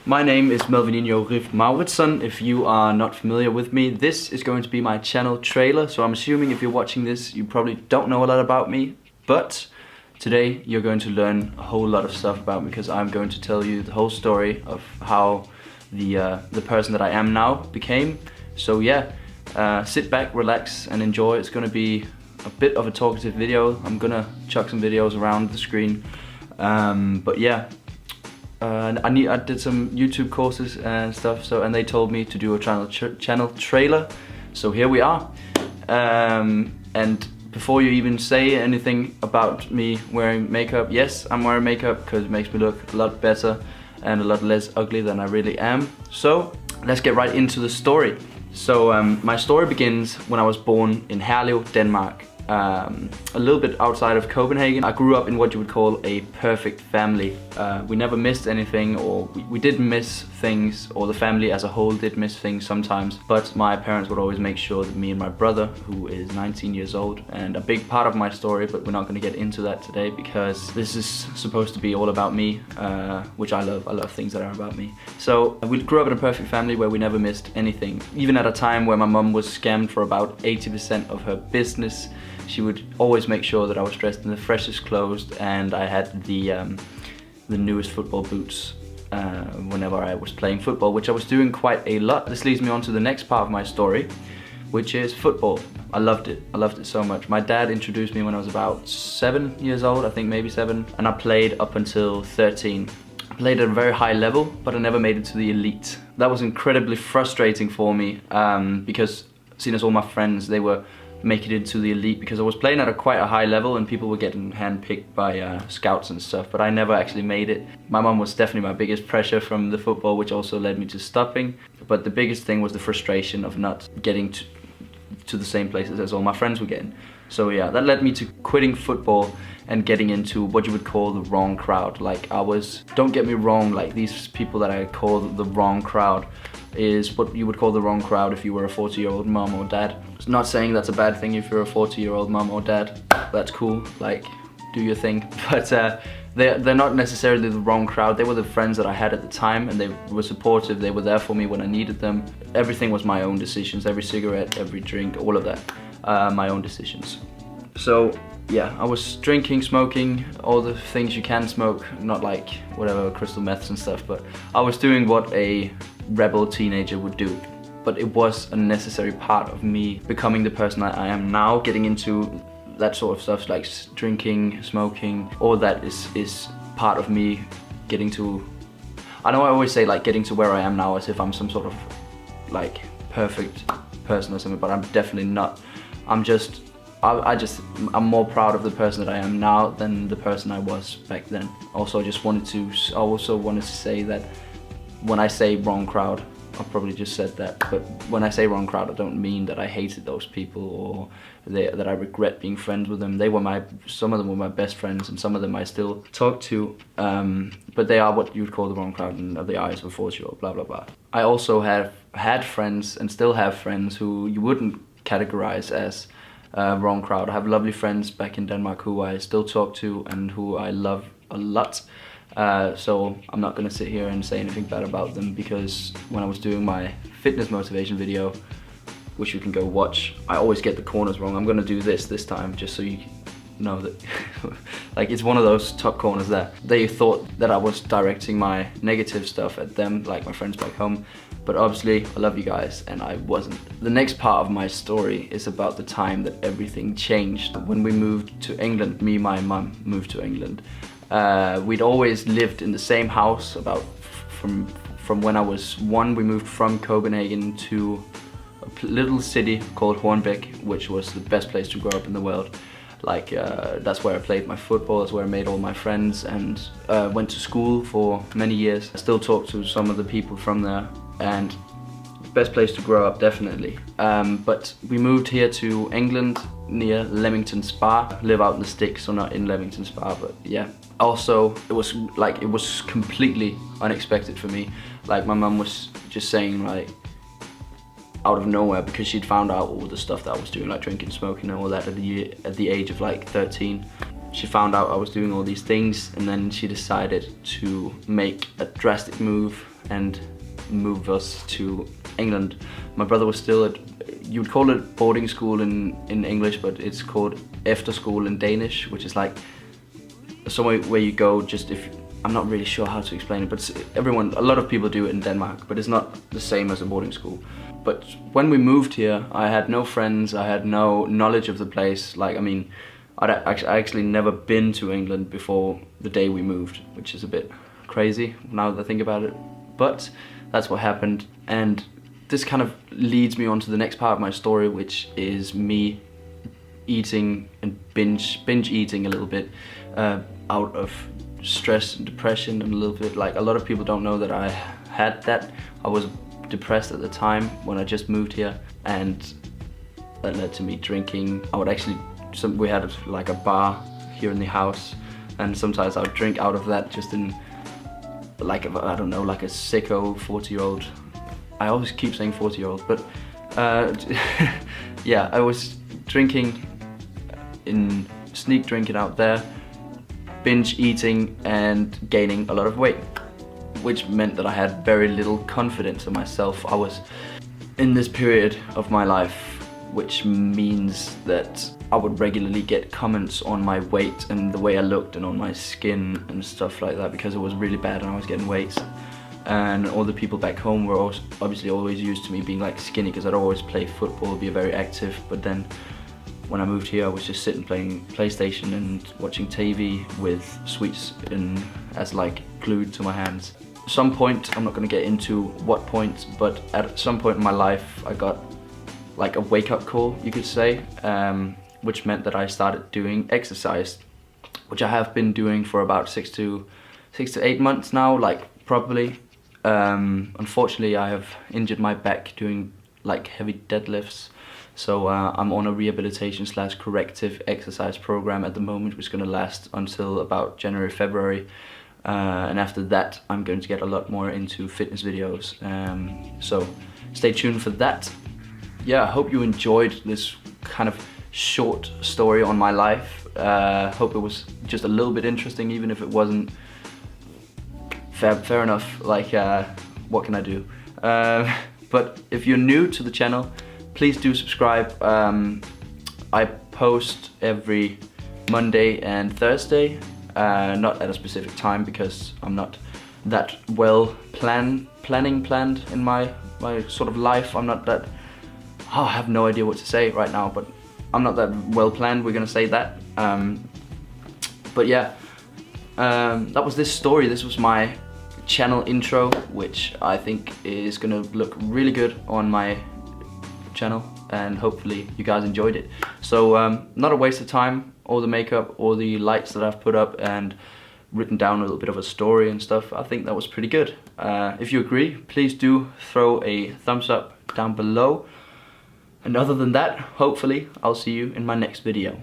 My name is Melvinino MAURITSON. If you are not familiar with me, this is going to be my channel trailer. So I'm assuming if you're watching this, you probably don't know a lot about me. But today you're going to learn a whole lot of stuff about me, because I'm going to tell you the whole story of how the person that I am now became. So yeah, sit back, relax and enjoy. It's going to be a bit of a talkative video. I'm gonna chuck some videos around the screen. But yeah, I did some YouTube courses and stuff, and they told me to do a channel trailer. So here we are. And before you even say anything about me wearing makeup, yes, I'm wearing makeup because it makes me look a lot better and a lot less ugly than I really am. So let's get right into the story. So my story begins when I was born in Herlev, Denmark. A little bit outside of Copenhagen. I grew up in what you would call a perfect family. We never missed anything, or we did miss things, or the family as a whole did miss things sometimes, but my parents would always make sure that me and my brother, who is 19 years old, and a big part of my story, but we're not going to get into that today because this is supposed to be all about me, which I love. I love things that are about me. So we grew up in a perfect family where we never missed anything. Even at a time where my mum was scammed for about 80% of her business, she would always make sure that I was dressed in the freshest clothes and I had the newest football boots whenever I was playing football, which I was doing quite a lot. This leads me on to the next part of my story, which is football. I loved it. I loved it so much. My dad introduced me when I was about 7 years old, I think maybe 7, and I played up until 13. I played at a very high level, but I never made it to the elite. That was incredibly frustrating for me because seeing as all my friends, they were make it into the elite, because I was playing at quite a high level and people were getting handpicked by scouts and stuff, but I never actually made it. My mum was definitely my biggest pressure from the football, which also led me to stopping. But the biggest thing was the frustration of not getting to the same places as all my friends were getting. So yeah, that led me to quitting football and getting into what you would call the wrong crowd. Like I was, don't get me wrong, like these people that I call the wrong crowd is what you would call the wrong crowd if you were a 40-year-old mom or dad. It's not saying that's a bad thing if you're a 40-year-old mom or dad. That's cool, like, do your thing. But they're not necessarily the wrong crowd. They were the friends that I had at the time, and they were supportive. They were there for me when I needed them. Everything was my own decisions. Every cigarette, every drink, all of that, my own decisions. So yeah, I was drinking, smoking, all the things you can smoke, not like whatever crystal meths and stuff, but I was doing what a rebel teenager would do. But it was a necessary part of me becoming the person I am now. Getting into that sort of stuff, like drinking, smoking, all that is part of me getting to, I know I always say like getting to where I am now as if I'm some sort of like perfect person or something, but I'm definitely not. I'm more proud of the person that I am now than the person I was back then. Also, I wanted to say that when I say wrong crowd, I probably just said that, but when I say wrong crowd, I don't mean that I hated those people or that I regret being friends with them. Some of them were my best friends, and some of them I still talk to, but they are what you would call the wrong crowd in the eyes of a 40-year-old, blah, blah, blah. I also have had friends and still have friends who you wouldn't categorize as wrong crowd. I have lovely friends back in Denmark who I still talk to and who I love a lot. So I'm not gonna sit here and say anything bad about them, because when I was doing my fitness motivation video, which you can go watch, I always get the corners wrong. I'm gonna do this time, just so you know that like it's one of those top corners there. They thought that I was directing my negative stuff at them, like my friends back home, but obviously I love you guys and I wasn't. The next part of my story is about the time that everything changed. When we moved to England, me and my mum moved to England. We'd always lived in the same house about from when I was 1. We moved from Copenhagen to a little city called Hornbæk, which was the best place to grow up in the world. Like that's where I played my football, that's where I made all my friends, and went to school for many years. I still talk to some of the people from there, and best place to grow up, definitely. But we moved here to England near Leamington Spa. Live out in the sticks, so not in Leamington Spa, but yeah. Also, it was completely unexpected for me. Like my mum was just saying, like, out of nowhere, because she'd found out all the stuff that I was doing, like drinking, smoking and all that at the age of like 13. She found out I was doing all these things, and then she decided to make a drastic move and move us to England. My brother was still at, you would call it boarding school in English, but it's called efterskole in Danish, which is like somewhere where you go just if, I'm not really sure how to explain it, but a lot of people do it in Denmark, but it's not the same as a boarding school. But when we moved here, I had no friends, I had no knowledge of the place. Like, I mean, I actually never been to England before the day we moved, which is a bit crazy now that I think about it. But that's what happened, and this kind of leads me on to the next part of my story, which is me eating and binge eating a little bit out of stress and depression, and a little bit like a lot of people don't know that I had that. I was depressed at the time when I just moved here, and that led to me drinking. I would actually, we had like a bar here in the house, and sometimes I would drink out of that just in like, I don't know, like a sicko 40-year-old. I always keep saying 40-year-old, but yeah, I was drinking, sneak drinking out there, binge eating and gaining a lot of weight, which meant that I had very little confidence in myself. I was in this period of my life, which means that I would regularly get comments on my weight and the way I looked and on my skin and stuff like that, because it was really bad and I was getting weight. And all the people back home were also obviously always used to me being like skinny, because I'd always play football, be very active. But then when I moved here, I was just sitting playing PlayStation and watching TV with sweets as like glued to my hands. At some point, I'm not going to get into what point, but at some point in my life I got like a wake-up call, you could say, which meant that I started doing exercise, which I have been doing for about 6 to 8 months now, like properly. Unfortunately, I have injured my back doing like heavy deadlifts, so I'm on a rehabilitation / corrective exercise program at the moment, which is going to last until about January, February. And after that, I'm going to get a lot more into fitness videos. So stay tuned for that. Yeah, I hope you enjoyed this kind of short story on my life. Hope it was just a little bit interesting, even if it wasn't. Fair enough, like what can I do? But if you're new to the channel, please do subscribe. I post every Monday and Thursday, not at a specific time because I'm not that well planned in my sort of life. I'm not that, I have no idea what to say right now, but I'm not that well planned, we're gonna say that. But yeah, that was this story. This was my channel intro, which I think is gonna look really good on my channel, and hopefully you guys enjoyed it. So not a waste of time, all the makeup, all the lights that I've put up and written down a little bit of a story and stuff. I think that was pretty good. If you agree, please do throw a thumbs up down below. And other than that, hopefully I'll see you in my next video.